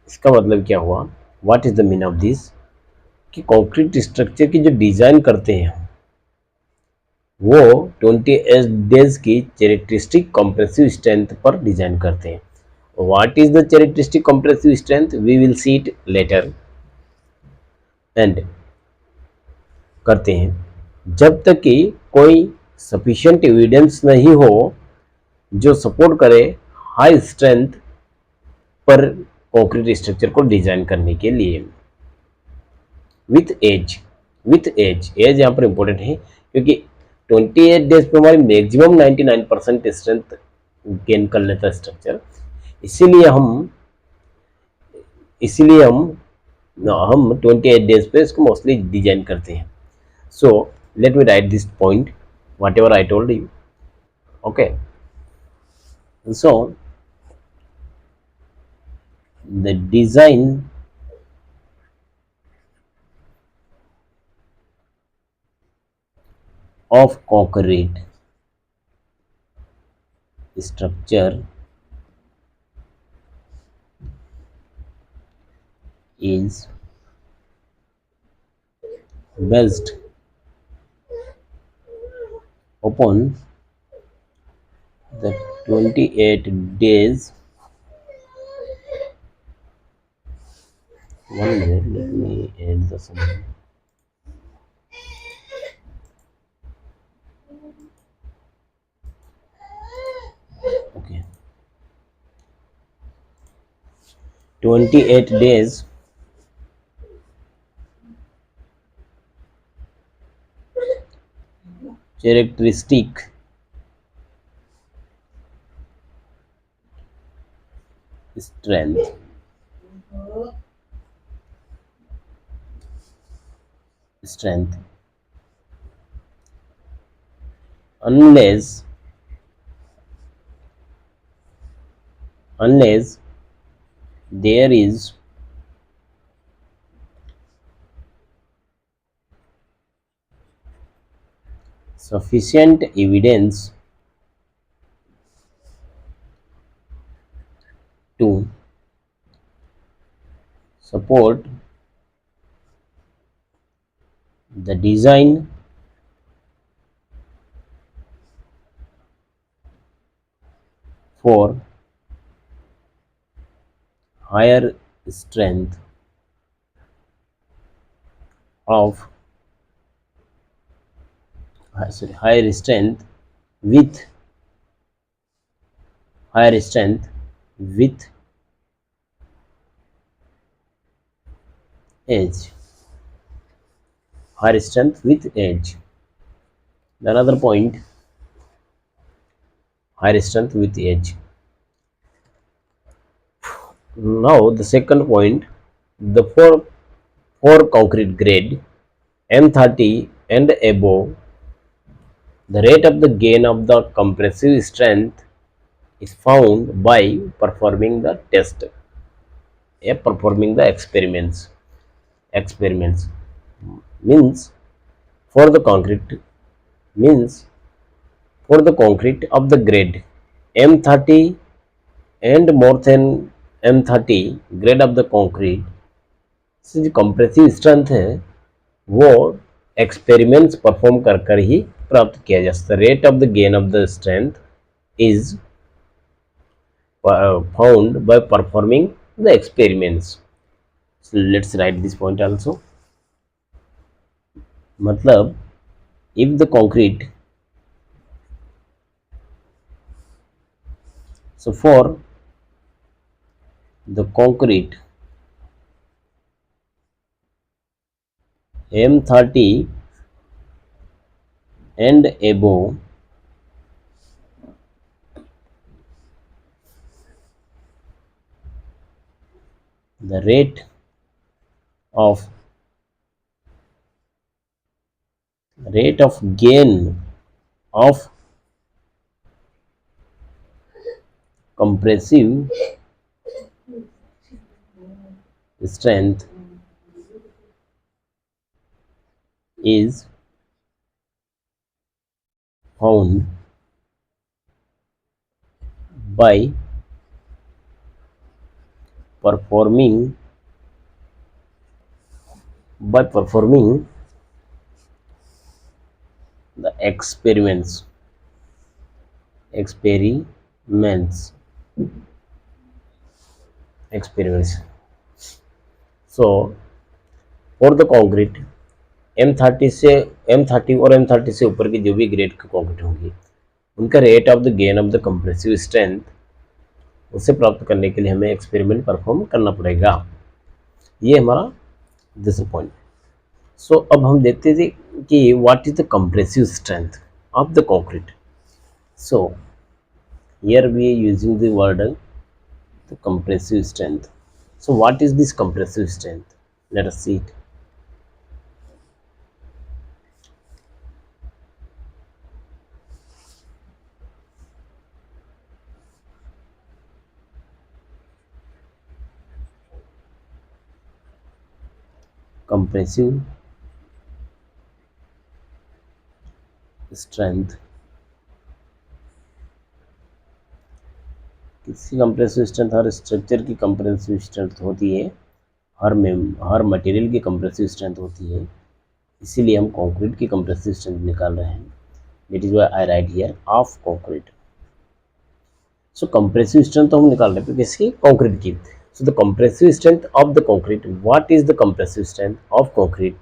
इसका मतलब क्या हुआ, what is the mean of this, कि कंक्रीट स्ट्रक्चर की जो डिजाइन करते हैं वो 28 डेज की कैरेक्टरिस्टिक कंप्रेसिव स्ट्रेंथ पर डिजाइन करते हैं. What is the characteristic compressive strength, we will see it later. And करते हैं जब तक कि कोई सफिशिएंट एविडेंस नहीं हो जो सपोर्ट करे हाई स्ट्रेंथ पर कंक्रीट स्ट्रक्चर को डिजाइन करने के लिए. With age, with age, age यहाँ पर इंपॉर्टेंट है क्योंकि 28 डेज पे हमारी मैक्सिमम 99% स्ट्रेंथ गेन कर लेता है स्ट्रक्चर. इसीलिए हम इसीलिए हम 28 डेज पे इसको मोस्टली डिजाइन करते हैं. So let me right this point what ever I told you. Okay, so the design of concrete structure is based upon the 28 days. One minute, let me add the something. Okay, 28 days characteristic strength strength unless there is sufficient evidence to support the design for higher strength of higher strength with higher strength with age, higher strength with age. Another point, higher strength with age. Now the second point, the four concrete grade M30 and above, the rate of the gain of the compressive strength is found by performing the test, performing the experiments means for the concrete means for the concrete of the grade M30 and more than M30 grade of the concrete से जो compressive strength है वो experiments perform कर कर ही प्राप्त किया जा सकता है. Rate of the gain of the strength is found by performing the experiments. Let's write this point also. मतलब if the concrete, so for the concrete M30 and above, the of rate of gain of compressive strength is found by performing by performing the experiments experiments. So for the concrete M30 से M30 और M30 से ऊपर की जो भी grade की concrete होंगी, उनका rate of the gain of the compressive strength उसे प्राप्त करने के लिए हमें एक्सपेरिमेंट परफॉर्म करना पड़ेगा। ये हमारा दूसरा पॉइंट। सो अब हम देखते थे कि what is the compressive strength of the concrete. So here we are using the word the compressive strength. So what is this compressive strength? Let us see it. compressive strength, किसी compressive strength हर structure की compressive strength होती है, हर material की compressive strength होती है, इसीलिए हम कंक्रीट की कंप्रेसिव स्ट्रेंथ निकाल रहे हैं। That is why I right here of concrete. So compressive strength तो हम निकाल रहे हैं किसकी? कंक्रीट की। So the compressive strength of the concrete, what is the compressive strength of concrete,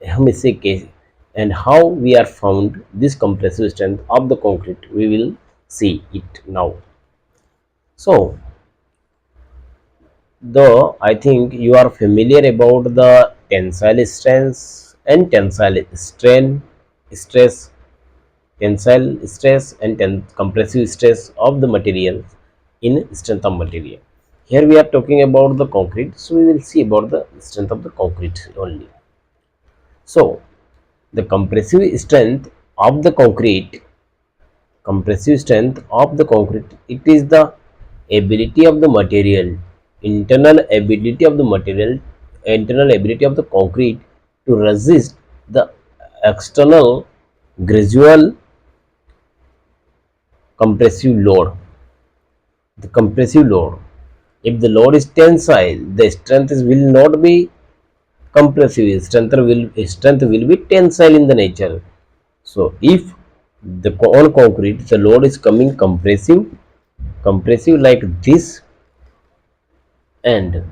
हम इसे के and how we are found this compressive strength of the concrete, we will see it now. So though I think you are familiar about the tensile strength and tensile strain stress, tensile stress and compressive stress of the material in strength of material. Here we are talking about the concrete, so we will see about the strength of the concrete only. So the compressive strength of the concrete, it is the ability of the material, internal ability of the material, internal ability of the concrete to resist the external gradual compressive load. The compressive load, if the load is tensile, the strength will not be compressive, strength will be tensile in the nature. So if the on concrete the load is coming compressive like this, and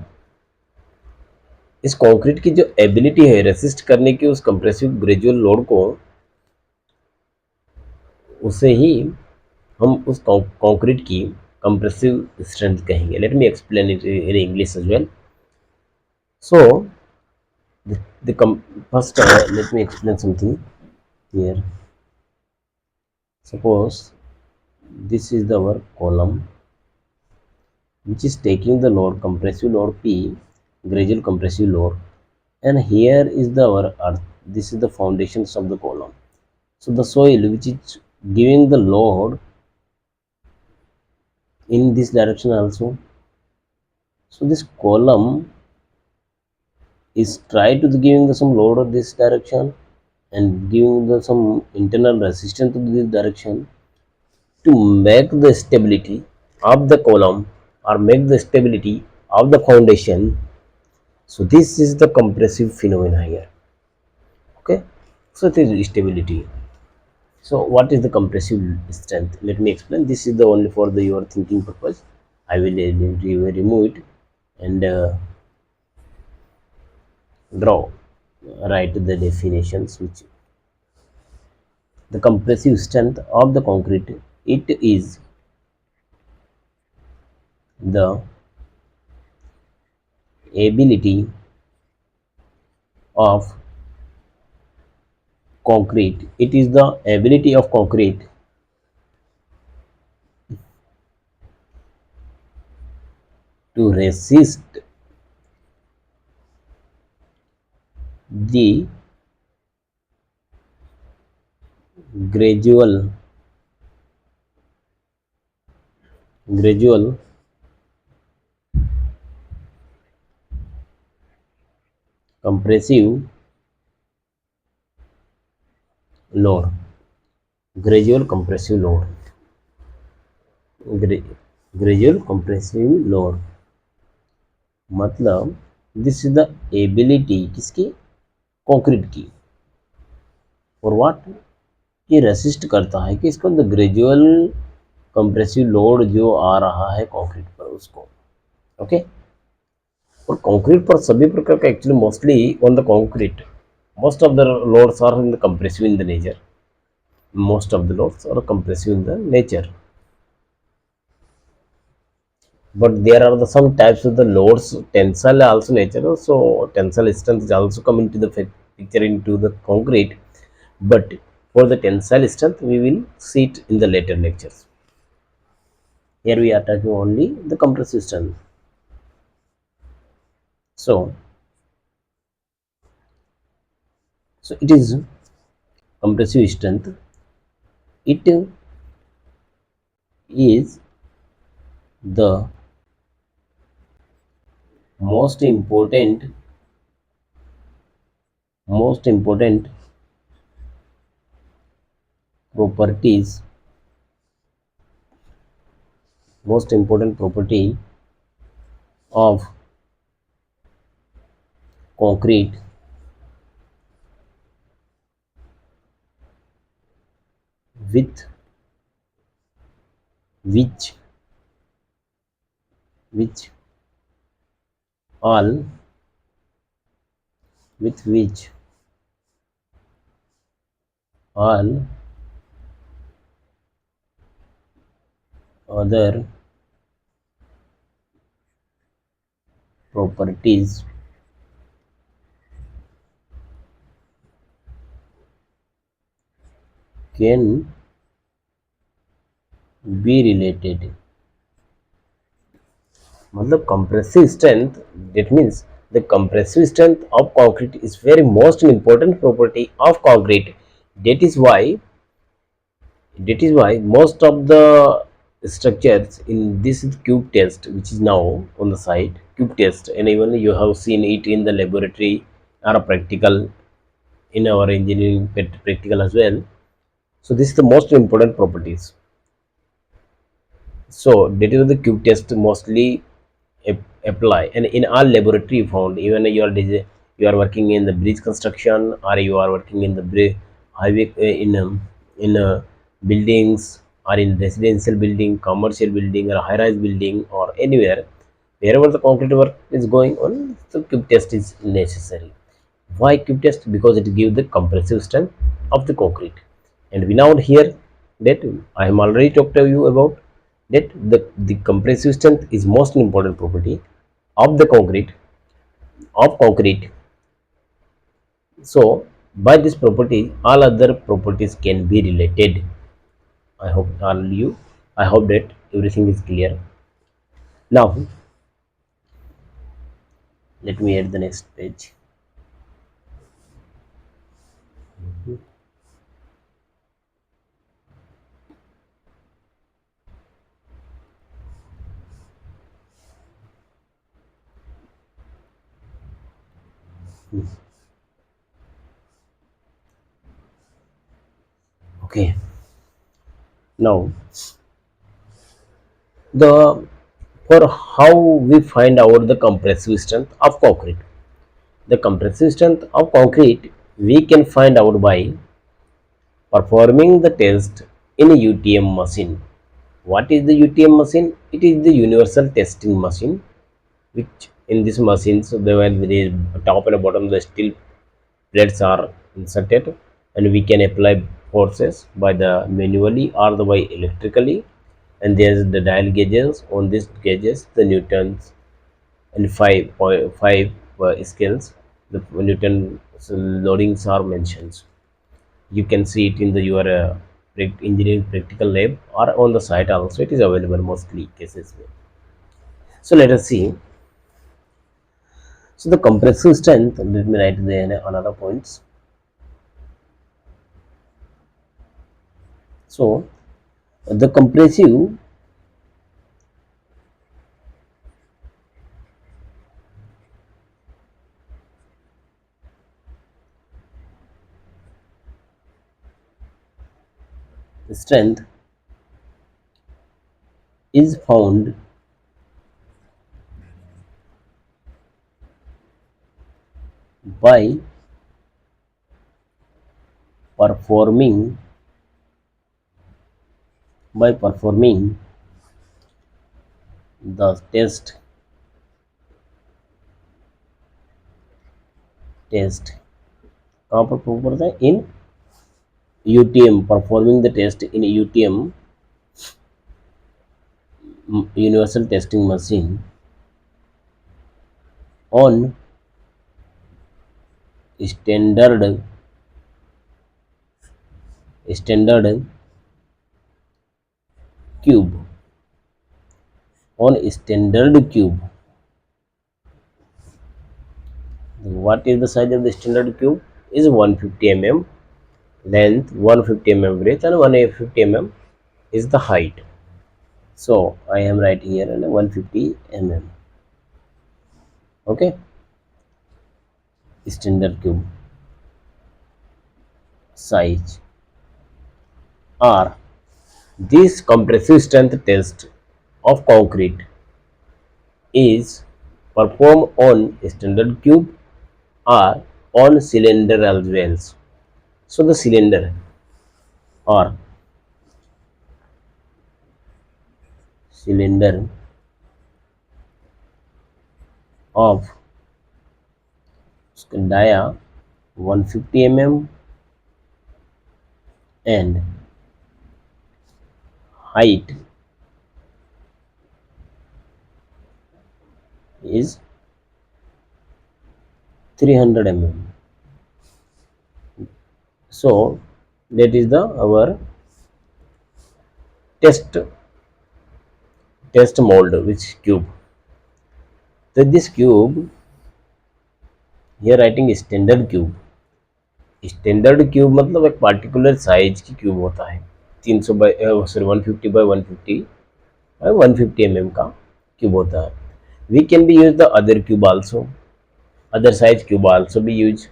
इस concrete की जो ability है resist करने की उस compressive gradual load को, उसे ही हम उस कंक्रीट की कंप्रेसिव स्ट्रेंथ कहेंगे। Let me explain it in English as well. So first let me explain something here. Suppose this is our column which is taking the load, compressive load P, gradual compressive load, and here is our earth. This is the foundations of the column. So the soil which is giving the load in this direction also. So this column is try to giving the some load of this direction and giving the some internal resistance to this direction to make the stability of the column or make the stability of the foundation. So this is the compressive phenomena here. Okay, so it is stability. So what is the compressive strength? Let me explain. This is the only for the your thinking purpose. I will remove it and write the definitions. Which the compressive strength of the concrete, it is the ability of concrete, it is the ability of concrete to resist the gradual compressive load, gradual compressive load, gradual compressive load. मतलब this is the ability किसकी, concrete की, और what, ये resist करता है कि इसको the gradual compressive load जो आ रहा है कंक्रीट पर उसको। ओके, और कंक्रीट पर सभी प्रकार का actually mostly on the concrete most of the loads are in the compressive in the nature, most of the loads are compressive in the nature, but there are the some types of the loads tensile also nature, so tensile strength is also come into the picture into the concrete, but for the tensile strength we will see it in the later lectures. Here we are talking only the compressive strength. So it is compressive strength, it is the most important properties, most important property of concrete with which which all with which all other properties can be related. मतलब compressive strength, that means the compressive strength of concrete is very most important property of concrete. That is why most of the structures in this cube test, which is now on the site, cube test, and even you have seen it in the laboratory or a practical in our engineering practical as well. So this is the most important properties. So that is the cube test mostly apply, and in our laboratory found, even you are working in the bridge construction, or you are working in the highway in buildings, or in residential building, commercial building, or high rise building, or anywhere wherever the concrete work is going on, the cube test is necessary. Why cube test? Because it gives the compressive strength of the concrete. And we now hear that I am already talked to you about that the compressive strength is most important property of the concrete. So by this property, all other properties can be related. I hope I hope that everything is clear. Now let me add the next page. Okay. Now the for how we find out the compressive strength of concrete. The compressive strength of concrete we can find out by performing the test in a UTM machine. What is the UTM machine? It is the universal testing machine, which in this machine, so the top and bottom the steel plates are inserted, and we can apply forces by the manually or the by electrically, and there's the dial gauges. On these gauges the newtons and 5.5 scales, the newton loadings are mentioned. You can see it in the your engineering practical lab, or on the site also it is available mostly cases. So let us see. So the compressive strength, let me write the another points. So the compressive strength is found by performing by performing the test कहाँ पर perform करता है इन UTM performing the test in UTM universal testing machine on standard cube on standard cube. What is the size of the standard cube? Is 150 mm length, 150 mm breadth, and 150 mm is the height. So I am writing here 150 mm. Okay, standard cube size. R. This compressive strength test of concrete is performed on standard cube or on cylinder as well. So the or cylinder of dia 150 mm and height is 300 mm. So that is the our test mold which cube. So this cube here writing standard cube. Standard cube मतलब एक particular size की cube होता है 300 by sorry 150 by 150 150 mm का cube होता है. We can be use the other cube also, other size cube also be use.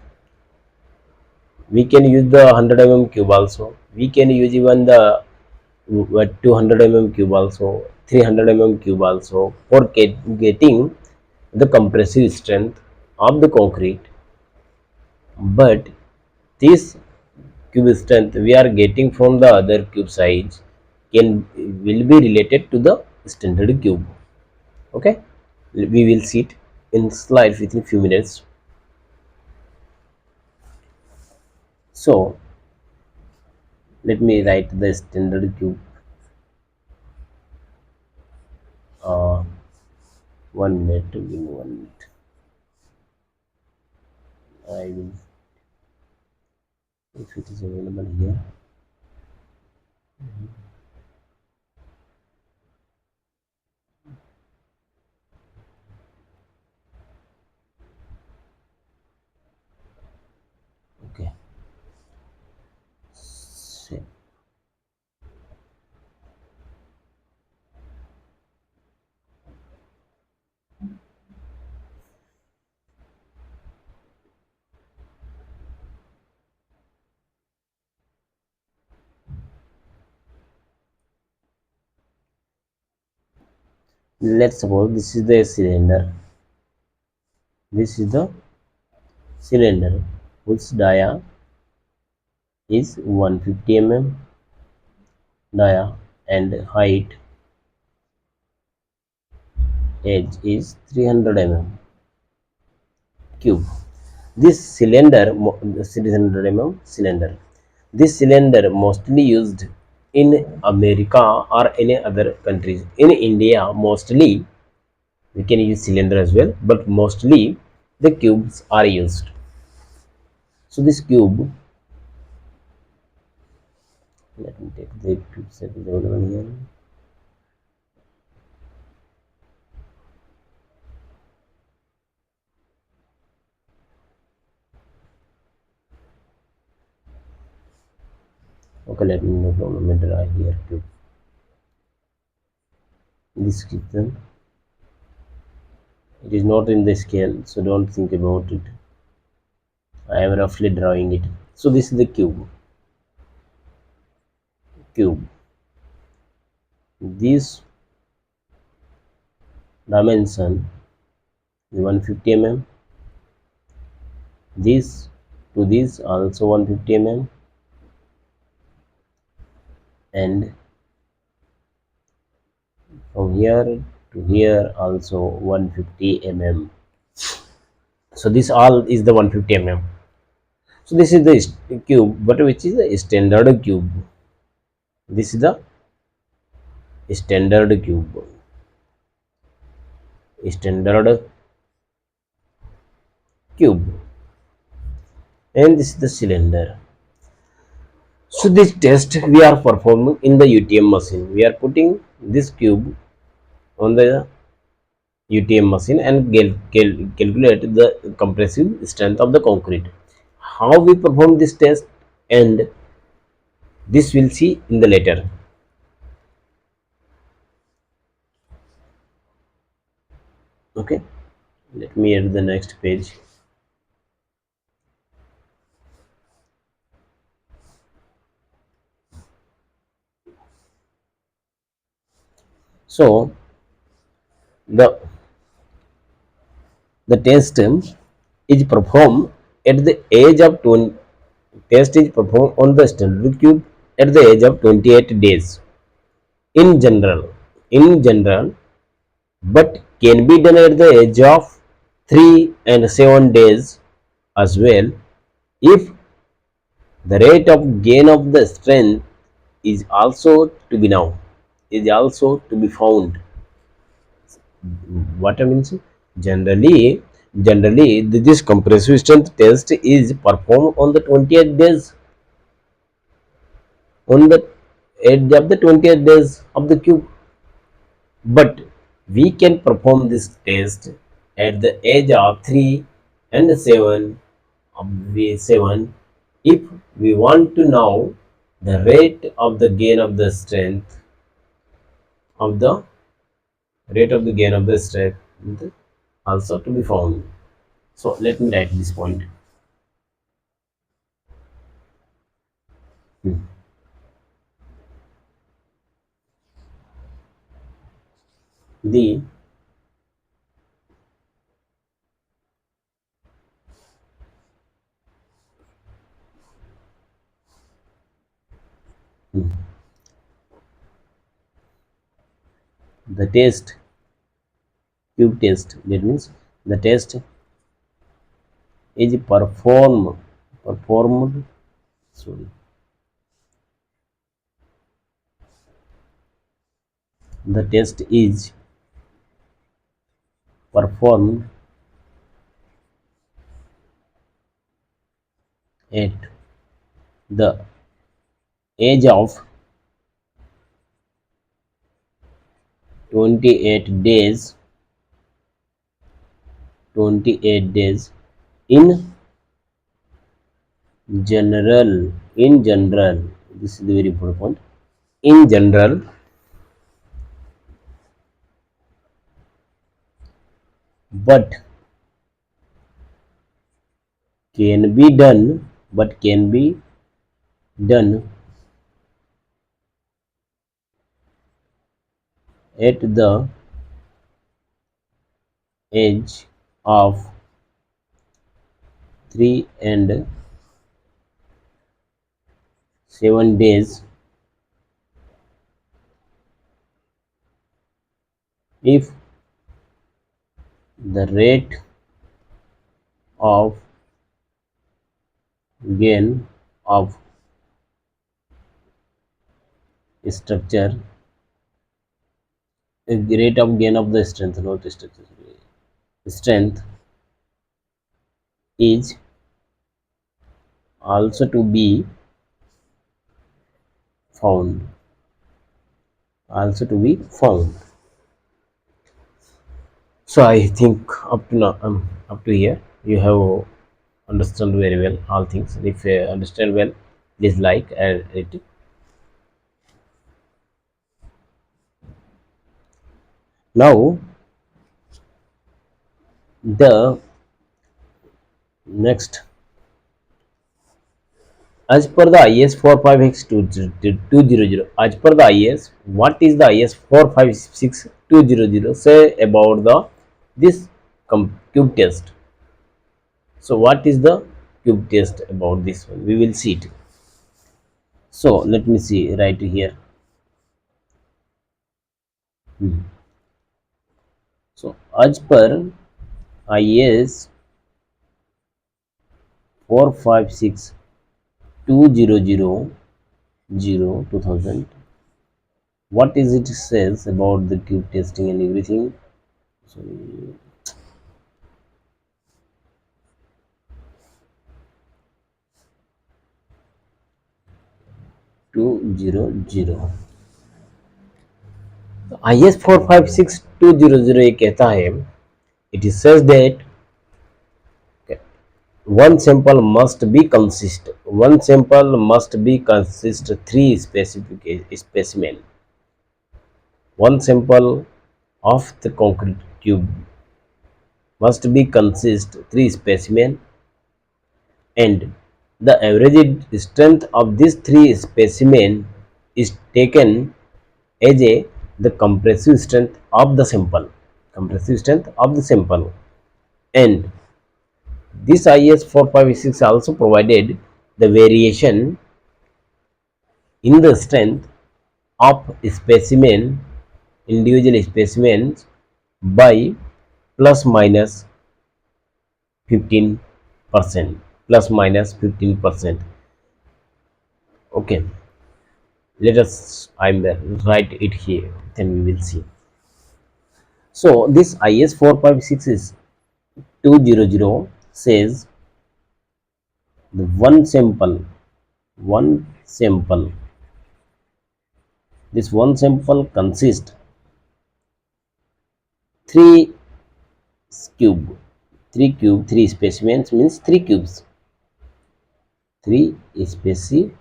We can use the 100 mm cube also. We can use even the 200 mm cube also, 300 mm cube also for getting the compressive strength of the concrete. But this cube strength we are getting from the other cube size will be related to the standard cube. Okay, we will see it in slides within few minutes. So let me write the standard cube. 1 minute, give me 1 minute. I will, if it is available here. Okay. So, let's suppose this is the cylinder. This is the cylinder whose dia is 150 mm dia and height edge is 300 mm cube. This cylinder, 300 mm cylinder. This cylinder mostly used in America or any other countries. In India, mostly we can use cylinder as well, but mostly the cubes are used. So this cube, let me take the cube set is available here. Okay, let me no problem draw here cube. This kitchen, it is not in the scale, so don't think about it. I am roughly drawing it. So this is the cube. This dimension is 150 mm this to this also 150 mm, and from here to here also 150 mm. So this all is the 150 mm. So this is the cube, but which is the standard cube. This is the standard cube, standard cube, and this is the cylinder. So this test we are performing in the UTM machine. We are putting this cube on the UTM machine and calculate the compressive strength of the concrete. How we perform this test, and this we'll see in the later. Okay, let me add the next page. So the test is performed at the age of 20. Test is performed on the standard cube at the age of 28 days. In general, but can be done at the age of 3 and 7 days as well, if the rate of gain of the strength is also to be now is also to be found. What I mean, generally this compressive strength test is performed on the 28 days, on the edge of the 28 days of the cube, but we can perform this test at the age of 3 and 7 of V7 if we want to know the rate of the gain of the strength of the rate of the gain of the strength also to be found. So let me write this point. Hmm. The hmm, the test cube test, that means the test is performed sorry, the test is performed at the age of 28 days 28 days in general, this is the very important point. In general, but can be done but can be done at the age of 3 and 7 days if the rate of gain of structure the rate of gain of the strength, not structure, strength is also to be found, so I think up to now, up to here you have understand very well all things. If you understand well, please like it. Now the next, as per the IS 456-200, as per the IS, what is the IS 456-200 say about the this cube test? So what is the cube test about this one? We will see it. So let me see right here. So as per IS 456-2000, what is it says about the cube testing and everything? So 200, IS 456-2000 ये कहता है, it is says that one sample must be consist three specific specimen. One sample of the concrete cube must be consist three specimen, and the average strength of these three specimen is taken as the compressive strength of the sample. And this IS 456 also provided the variation in the strength of specimen, individual specimens, by plus minus 15%. Plus minus 15%. Okay, let us write it here, then we will see. So this IS 456 is 200 says the one sample, this one sample consists three three specimens means three cubes, three specimen,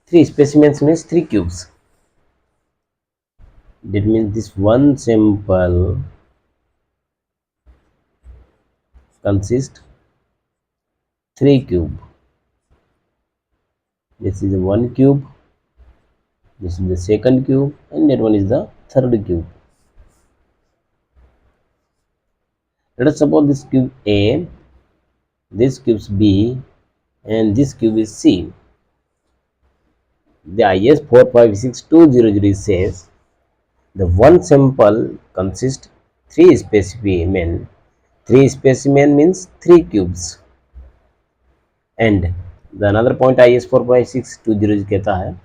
three specimens means three cubes. That means this one sample consists three cube. This is the one cube, this is the second cube, and that one is the third cube. Let us suppose this cube A, this cube is B, and this cube is C. The IS 456-2000 says the one sample consists three specimen. Three specimen means three cubes. And the another point IS 456-20 कहता है,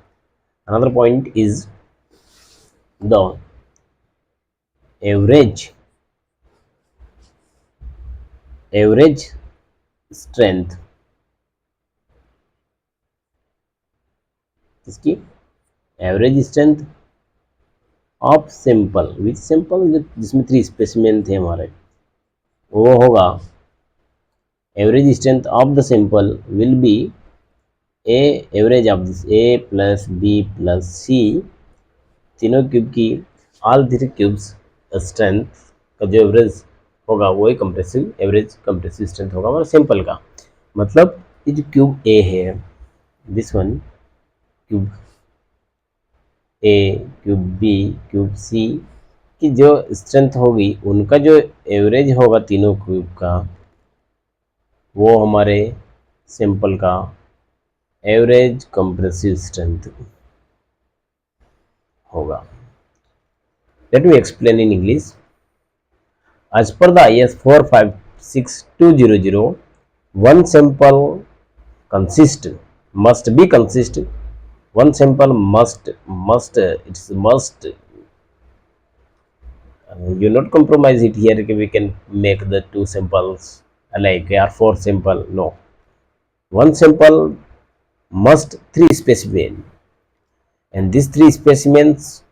another point is the average strength, इसकी average strength of sample, which sample जिसमें three specimen थे हमारे, वो होगा average strength of the sample will be a average of this A plus B plus C, तीनों cube की all three cubes strength का जो एवरेज होगा वो एक एवरेज कंप्रेसिव स्ट्रेंथ होगा हमारे सैंपल का. मतलब ये जो क्यूब ए है, this one cube A, cube B, cube C की जो स्ट्रेंथ होगी, उनका जो एवरेज होगा तीनों क्यूब का, वो हमारे सैंपल का एवरेज कंप्रेसिव स्ट्रेंथ होगा. Late me explain in English. As per the IS 456-2000, one sample must be consist. One sample must you not compromise it here. We can make the two samples like or four sample. No, one sample must three specimen, and these three specimens,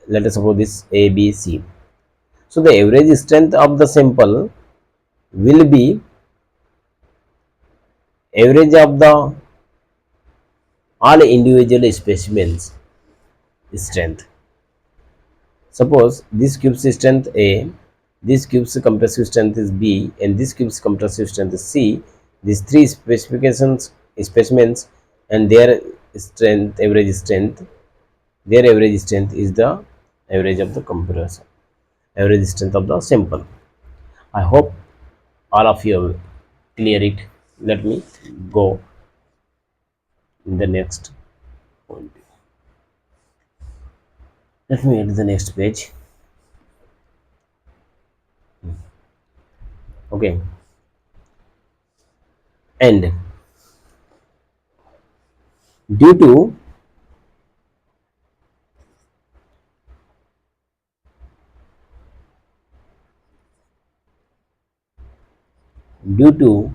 let us suppose this A, B, C. So the average strength of the sample will be average of the all individual specimens strength. Suppose this cube's strength A, this cube's compressive strength is B, and this cube's compressive strength is C. These three specimens and their strength, their average strength is the average of the compressor, average strength of the sample. I hope all of you have clear it. Let me go in the next point. Let me add the next page. Okay, and due to due to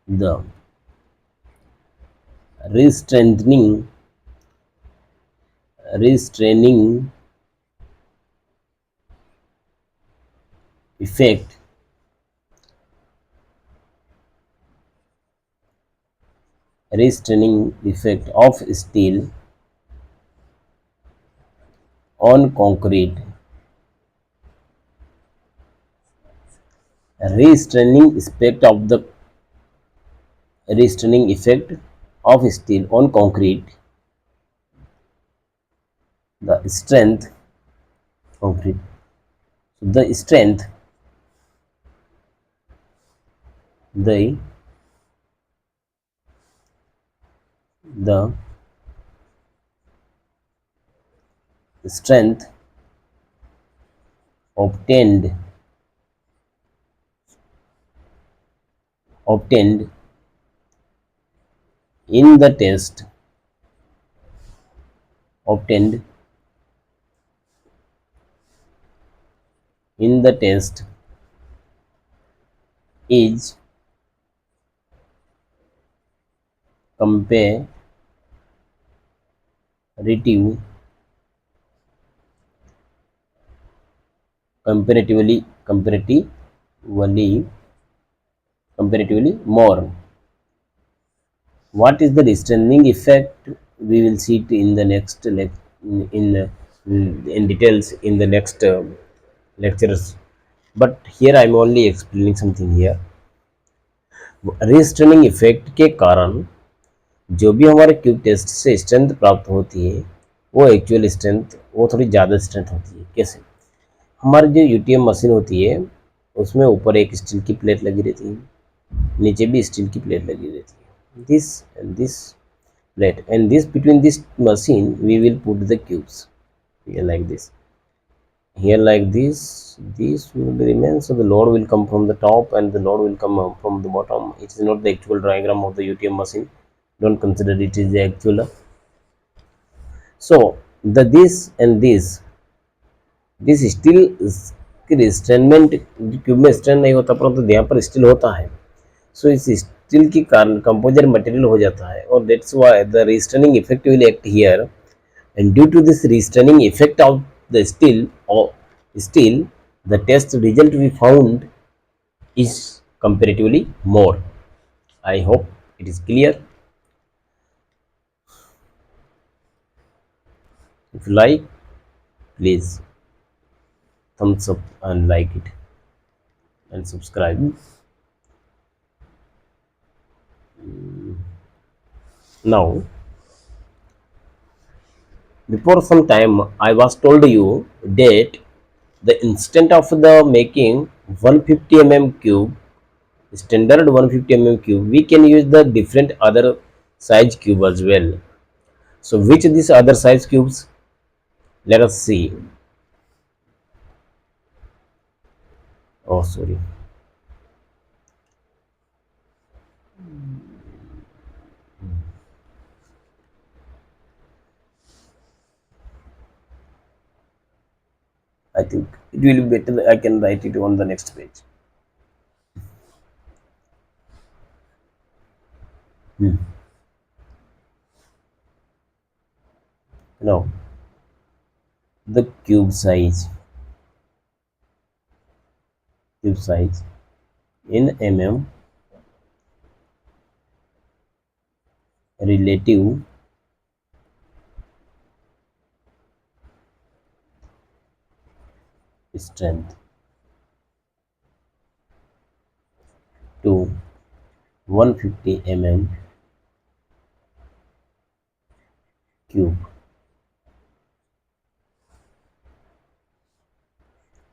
the restraining restraining effect restraining effect of steel on concrete, restraining effect of the restraining effect of steel on concrete, the strength concrete, the strength, the the strength obtained obtained in the test obtained in the test is comparative comparatively more. What is the restraining effect? We will see it in the next in details in the next lectures. But here I am only explaining something here. Restraining effect के कारण जो भी हमारे cube test से strength प्राप्त होती है वो एक्चुअल स्ट्रेंथ वो थोड़ी ज़्यादा स्ट्रेंथ होती है। कैसे? हमारी जो यूटीएम मशीन होती है उसमें ऊपर एक स्टील की प्लेट लगी रहती है, नीचे भी स्टील की प्लेट लगी रहती है, this plate, and this between this machine we will put the cubes here like this, here like this will be remain. So the load will come from the top and the load will come from the bottom. It is not the actual diagram of the UTM machine, don't consider it is the actual. So the this still restrainment cube में strain नहीं होता परंतु यहाँ पर still होता है। सो इस steel के कारण कंपोजर मटेरियल हो जाता है और that's why the restraining effect will act here, and due to this restraining effect of the steel the test result we found is comparatively more. I hope it is clear. If you like, please thumbs up and like it and subscribe. Now, before some time I was told you that the instant of the making 150 cube, standard 150 cube, we can use the different other size cube as well. So which these other size cubes? Let us see. Oh, sorry. I think it will be better. I can write it on the next page. Hmm. Now, the cube size in relative strength to 150 cube cube.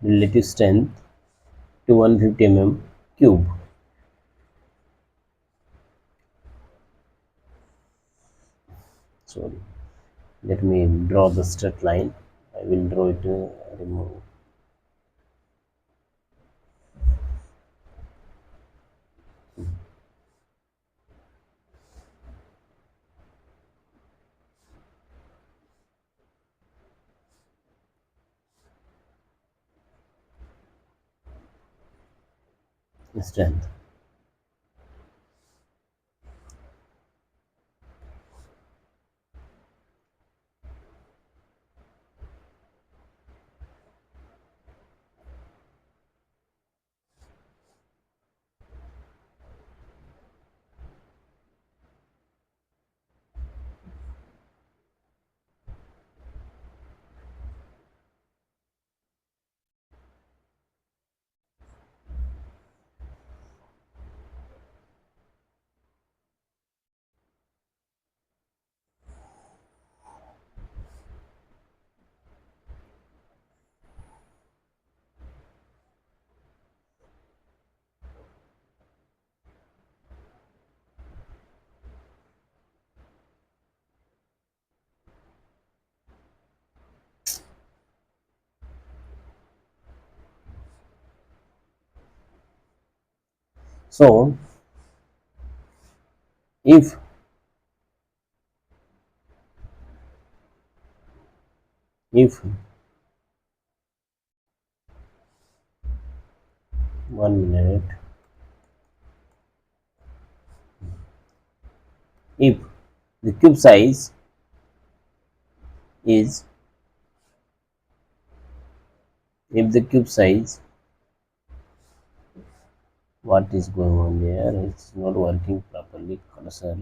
Relative strength to 150 cube. Sorry, let me draw the straight line. I will draw it, remove strength. So if if 1 minute, if the cube size is if the cube size, what is going on there, it's not working properly, cursor.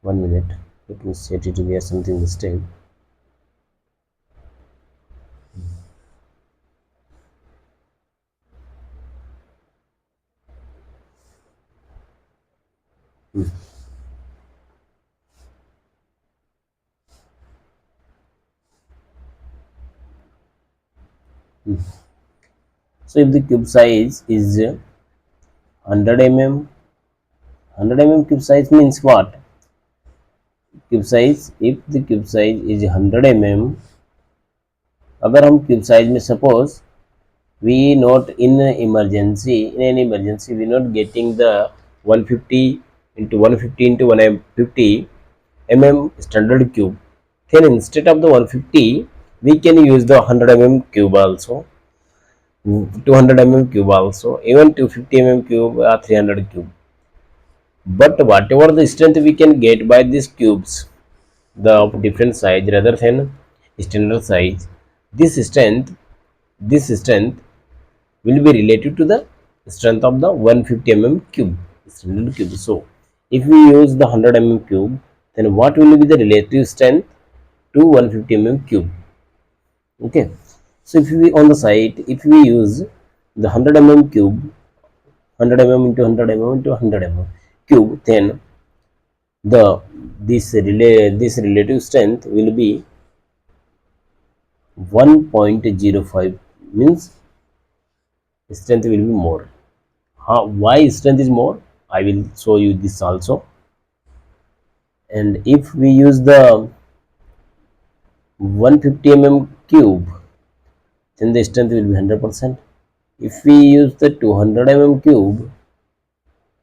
1 minute, let me set it to be something mistake. So if the cube size is 100 cube size means what? Cube size, if the cube size is 100 अगर हम cube size में suppose we not in an emergency we not getting the 150 into 150 into 150 standard cube, then instead of the 150 we can use the 100 cube also, 200 cube also, even 250 cube or 300 cube. But whatever the strength we can get by these cubes, the of different size rather than standard size, this strength will be related to the strength of the 150 cube, standard cube. So if we use the 100 cube, then what will be the relative strength to 150 cube? Okay, so if we on the site, if we use the 100 cube, 100 into 100 into 100 cube, then the this relative strength will be 1.05, means strength will be more. Why strength is more, I will show you this also. And if we use the 150 cube, then the strength will be 100%. If we use the 200 cube,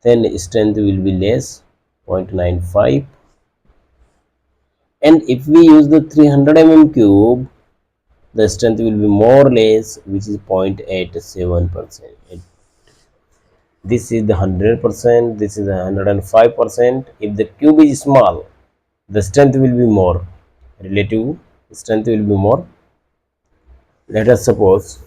then strength will be less, 0.95. And if we use the 300 cube, the strength will be more or less, which is 0.87%. This is the 100%, this is the 105%. If the cube is small, the strength will be more, relative strength will be more. Let us suppose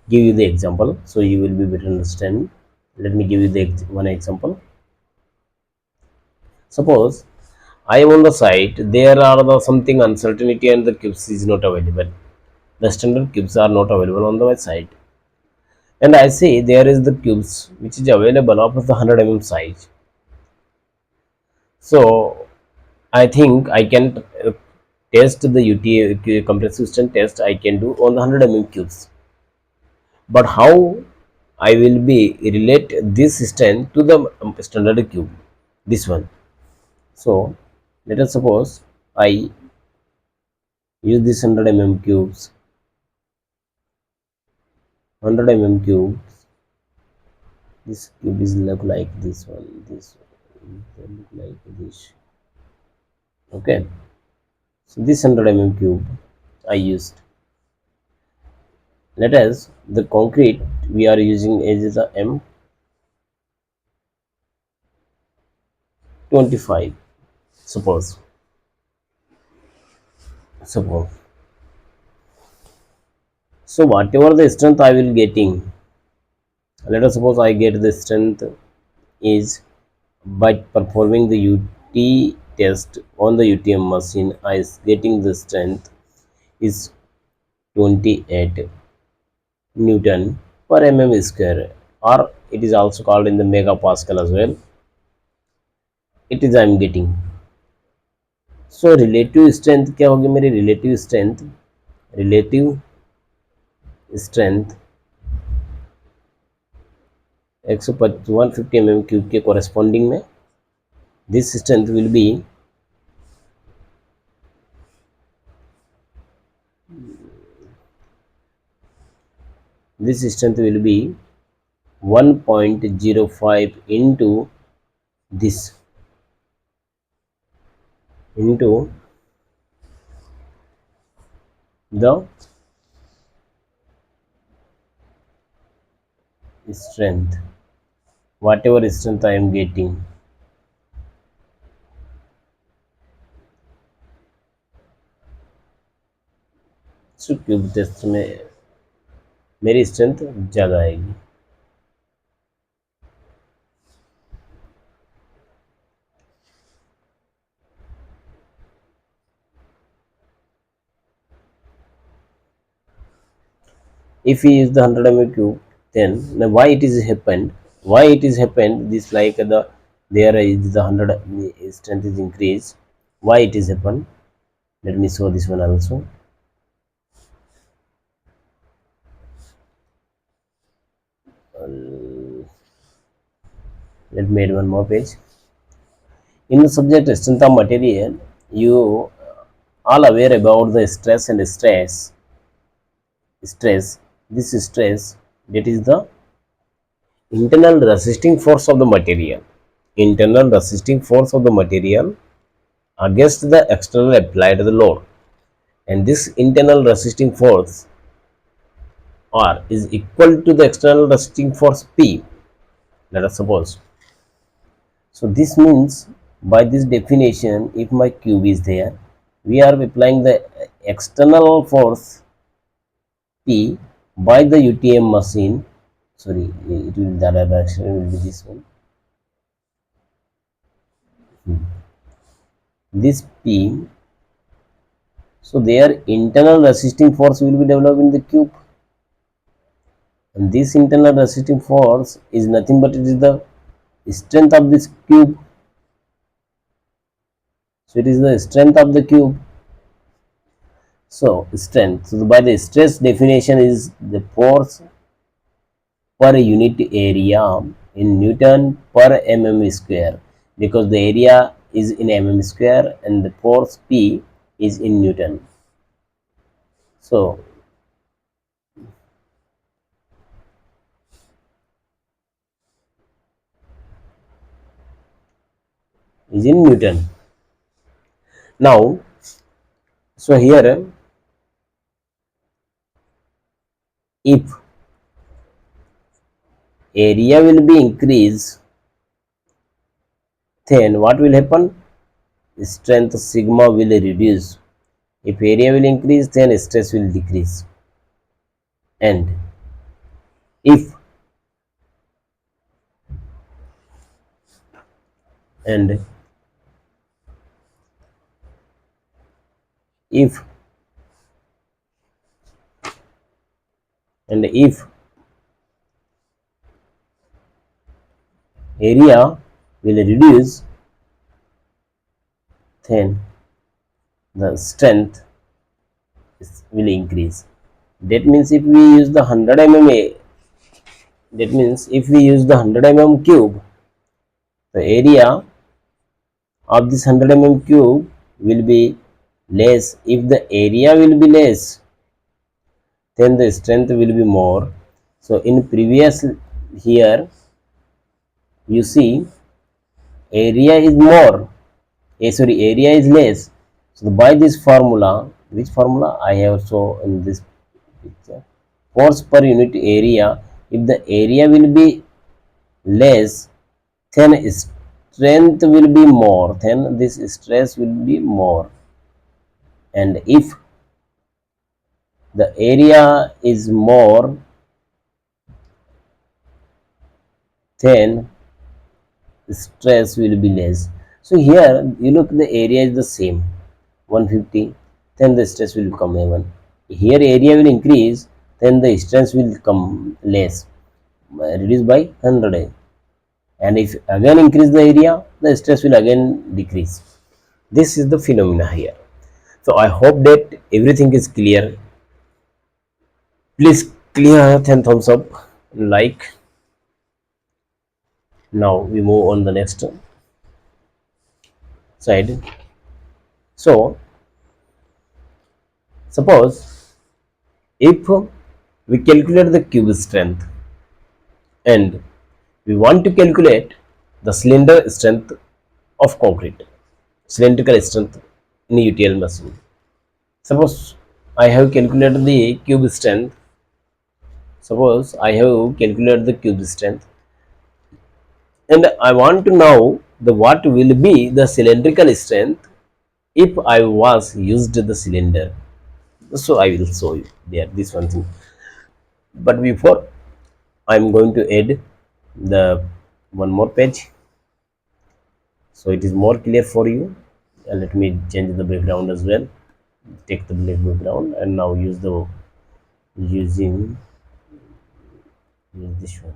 give you the example, so you will be better understand. Let me give you the one example. Suppose I am on the site, there are the something uncertainty and the cubes is not available. The standard cubes are not available on the website. and I say there is the cubes which is available of the 100 size. So I think I can test the UTA compressive strength test I can do on the 100 cubes. But how I will be relate this strength to the standard cube, this one. So let us suppose I use this 100 cubes, 100 cubes. This cube is look like this one, this one, they look like this. Okay, so this 100 cube I used. Let us the concrete we are using is the M25. Suppose so whatever the strength I will getting, let us suppose I get the strength is by performing the UT test on the UTM machine, I is getting the strength is 28 Newton per square, or it is also called in the megapascal as well. It is I am getting. So relative strength क्या होगी मेरी relative strength 150 cube के corresponding में this strength will be this strength will be 1.05 into this into the strength, whatever strength I am getting. So cube test में मेरी strength ज़्यादा आएगी. If we use the 100 cube, then now why it is happened? Why it is happened? This like the there is the 100 strength is increased. Why it is happened? Let me show this one also. Let me add one more page. In the subject strength of material, you all aware about the stress and stress. Stress. This stress, that is the internal resisting force of the material. Internal resisting force of the material against the external applied load, and this internal resisting force R is equal to the external resisting force P, let us suppose. So this means by this definition, if my cube is there, we are applying the external force P by the UTM machine. Sorry, it will the direction will be this one. This P, so their internal resisting force will be developed in the cube, and this internal resisting force is nothing but it is the strength of this cube. So it is the strength of the cube. So strength, so by the stress definition is the force per unit area in Newton per square, because the area is in square and the force P is in Newton. So is in Newton. Now, so here if area will be increased, then what will happen? Strength sigma will reduce. If area will increase, then stress will decrease. And if and if and if area will reduce, then the strength will increase. That means if we use the 100 mm, that means if we use the 100 cube, the area of this 100 cube will be less. If the area will be less, then the strength will be more. So in previous, here you see area is more, area is less. So by this formula, which formula I have shown in this picture, force per unit area, if the area will be less, then strength will be more, then this stress will be more. And if the area is more, then stress will be less. So here you look, the area is the same 150, then the stress will become 1. Here area will increase, then the stress will come less, reduced by 100. And if again increase the area, the stress will again decrease. This is the phenomena here. So I hope that everything is clear. Please clear 10 thumbs up, like. Now we move on the next side. So suppose if we calculate the cube strength and we want to calculate the cylinder strength of concrete, cylindrical strength in UTL machine. Suppose I have calculated the cube strength. Suppose I have calculated the cube strength, and I want to know the what will be the cylindrical strength if I was used the cylinder. So I will show you there this one thing. But before, I am going to add the one more page, so it is more clear for you. Let me change the background as well. Take the black background and now use the using use this one.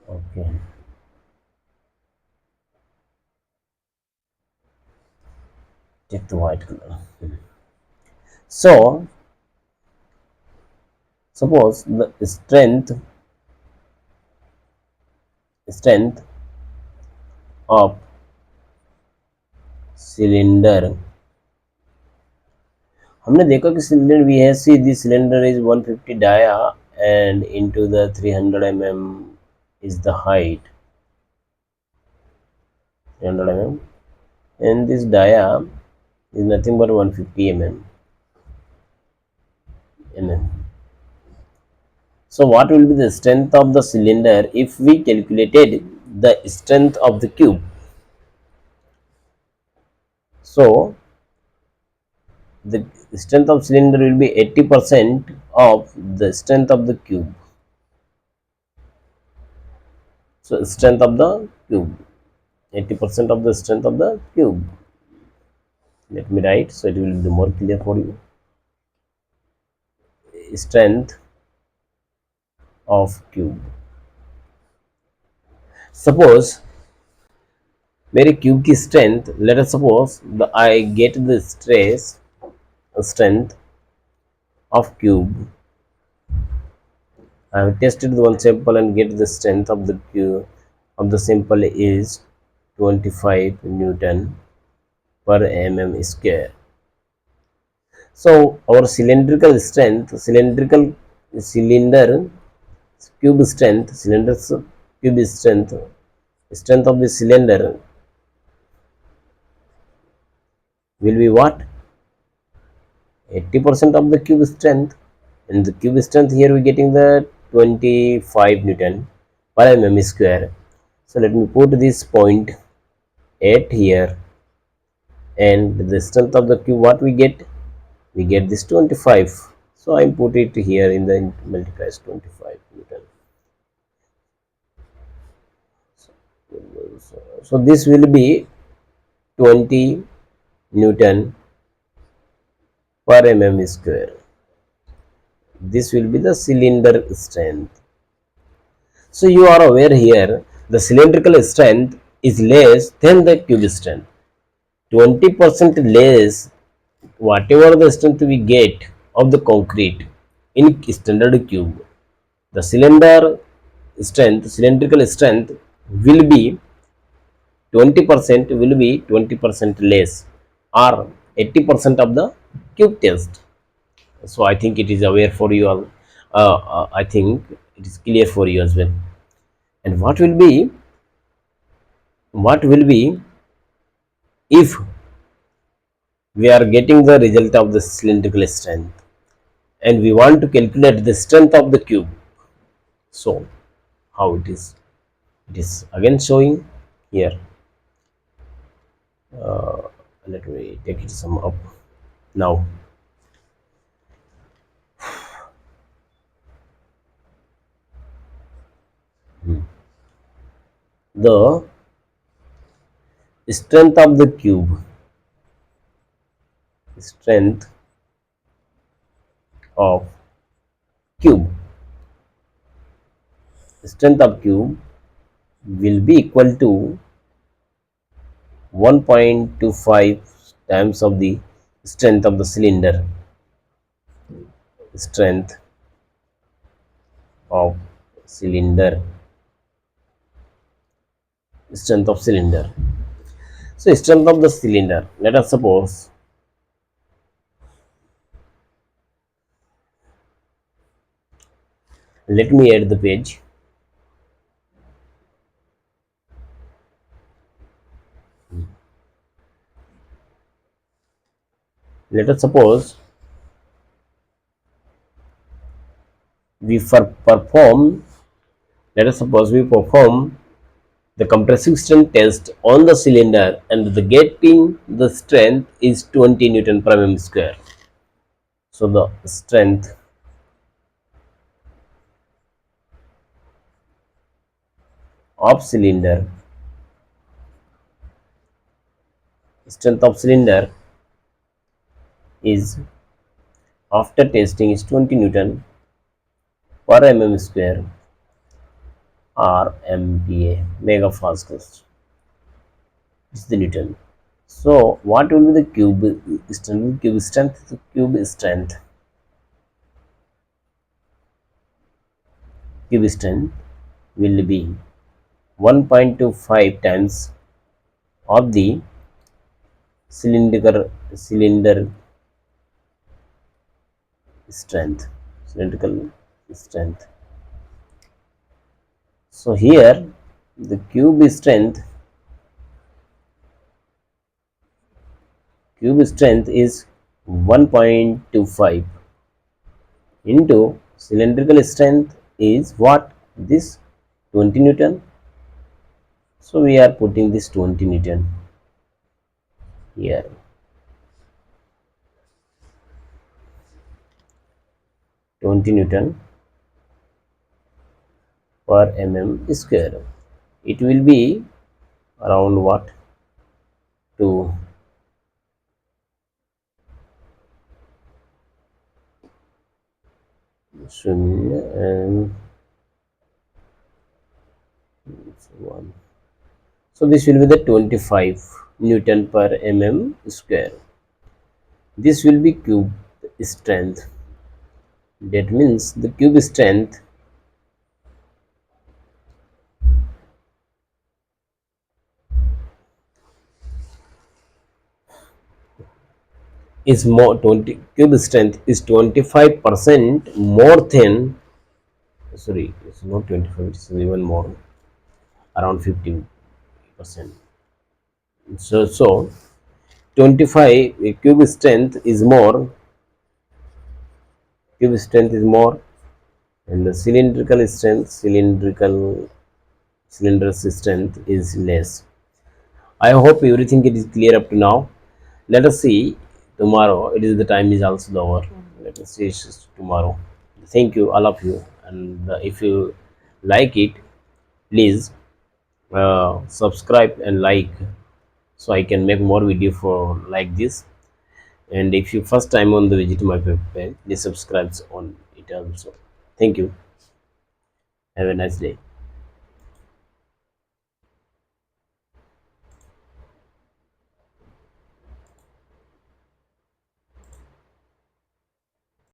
Okay. Take the white color. So suppose the strength of cylinder, हमने देखा कि cylinder we have see the cylinder is 150 dia and into the 300 mm is the height, 300 mm, and this dia is nothing but 150 mm. So what will be the strength of the cylinder if we calculated the strength of the cube? So the strength of cylinder will be 80% of the strength of the cube. So strength of the cube, 80% of the strength of the cube. Let me write so it will be more clear for you. Strength of cube. Suppose मेरे cube की strength, let us suppose I get the strength of cube. I have tested the one sample and get the strength of the cube of the sample is 25 Newton per mm square. So our cylindrical strength, cylinder cube strength, cube strength of the cylinder will be what? 80% of the cube strength, and the cube strength here we getting the 25 Newton per mm square. So let me put this point 8 here, and the strength of the cube what we get this 25. So I put it here in the multiplies 25 Newton. So this will be 20 Newton per mm square. This will be the cylinder strength. So you are aware here the cylindrical strength is less than the cube strength. 20% less whatever the strength we get of the concrete in standard cube. The cylindrical strength will be 20% less or 80% of the cube test. So I think it is aware for you all. I think it is clear for you as well. And what will be if we are getting the result of the cylindrical strength and we want to calculate the strength of the cube? So how it is? It is again showing here. Let me take it some up now. The strength of the strength of cube strength of cube will be equal to 1.25 times of the strength of the cylinder. Strength of cylinder. Strength of cylinder. So strength of the cylinder. Let us suppose let me add the page. Let us suppose we perform. Let us suppose we perform the compressive strength test on the cylinder and the getting the strength is 20 Newton per mm square. So the strength of cylinder is after testing is 20 Newton per mm square or MPa megapascals. This is the Newton. So what will be the cube strength? Cube strength will be 1.25 times of the cylindrical cylindrical strength. So here the cube strength is 1.25 into cylindrical strength is what? This 20 Newton. So we are putting this 20 Newton here. 20 Newton per mm square. It will be around what? To and 1. So this will be the 25 Newton per mm square. This will be cube strength. That means the cube strength is more 20 cube strength is 25% more than, sorry, it's not 25, it's even more, around 15%. So 25 cube strength is more, and the cylinder strength is less. I hope everything is clear up to now. Let us see tomorrow. It is the time is also over. Let us see tomorrow. Thank you, all of you. And if you like it, please subscribe and like, so I can make more video for like this. And if you first time on the visit my page, please subscribe on it. also. Thank you. Have a nice day.